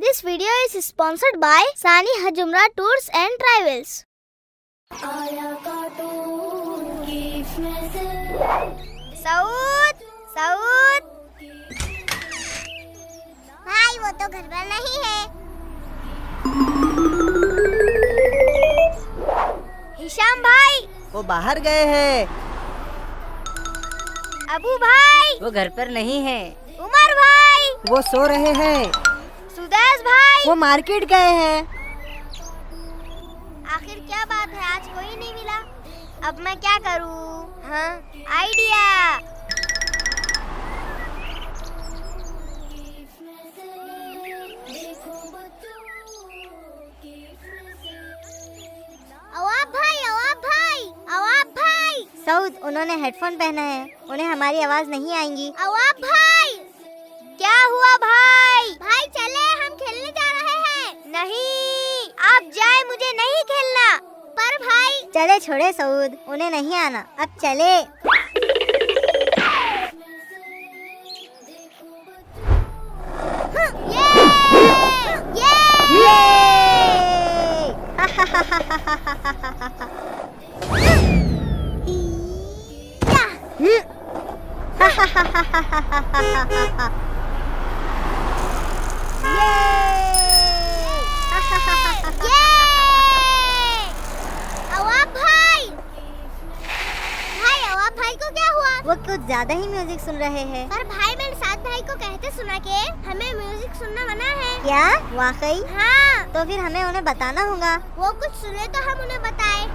This video is sponsored by Sani Hajumra Tours and Travels. Saud, Saud. भाई वो तो घर पर नहीं है। हिशाम भाई वो बाहर गए हैं। अबू भाई वो घर पर नहीं है। उमर भाई वो सो रहे हैं। सुदेश भाई वो मार्केट गए हैं। आखिर क्या बात है, आज कोई नहीं मिला। अब मैं क्या करूं? हाँ, आइडिया। अवाब भाई, अवाब भाई, अवाब भाई। सऊद, उन्होंने हेडफोन पहना है, उन्हें हमारी आवाज नहीं आएगी। अवाब भाई, क्या हुआ भाई? भाई चले, हम खेलने जा रहे हैं। नहीं, आप जाए, मुझे नहीं खेलना। पर भाई चले छोड़े सऊद, उन्हें नहीं आना, अब चले। वो कुछ ज्यादा ही म्यूजिक सुन रहे हैं। पर भाई मेरे साथ भाई को कहते सुना के हमें म्यूजिक सुनना मना है। क्या वाकई? हाँ। तो फिर हमें उन्हें बताना होगा। वो कुछ सुने तो हम उन्हें बताएं।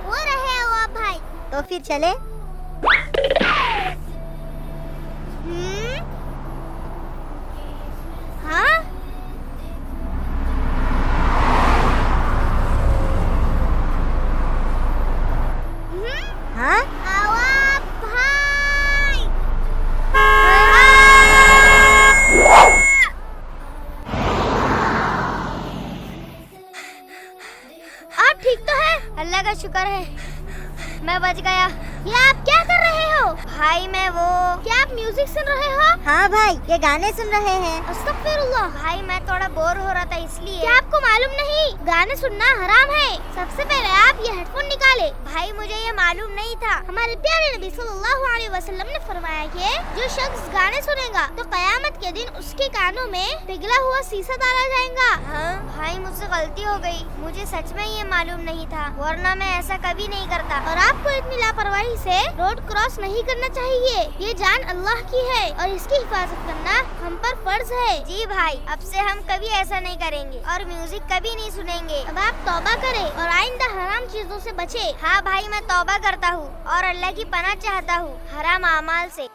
वो रहे अवाब भाई। तो फिर चले। हाँ? हाँ? अवाब भाई। आप ठीक तो है? अल्लाह का शुक्र है, मैं बच गया। ये आप क्या कर रहे हो? भाई मैं वो। क्या आप म्यूजिक सुन रहे हो? हाँ भाई, ये गाने सुन रहे हैं। अस्तगफिरुल्लाह। भाई मैं थोड़ा बोर हो रहा था इसलिए। क्या आपको मालूम नहीं, गाने सुनना हराम है। सबसे पहले आप ये हेडफोन निकाले। भाई मुझे ये मालूम नहीं था। हमारे प्यारे नबी सल्लल्लाहु अलैहि वसल्लम ने फरमाया कि जो शख्स गाने सुनेगा तो कयामत के दिन उसके कानों में पिघला हुआ शीशा डाला जाएगा। हाँ भाई, मुझसे गलती हो गई, मुझे सच में ये मालूम नहीं था, वरना मैं ऐसा कभी नहीं करता। और आपको इतनी लापरवाही से रोड क्रॉस नहीं करना चाहिए। ये जान अल्लाह की है और इसकी हिफाजत करना हम पर फर्ज है। जी भाई, अब से हम कभी ऐसा नहीं करेंगे और म्यूजिक कभी नहीं सुनेंगे। अब आप तौबा करें और आइंदा हराम चीजों से बचे। हाँ भाई, मैं तौबा करता हूँ और अल्लाह की पनाह चाहता हूँ हराम अमाल से।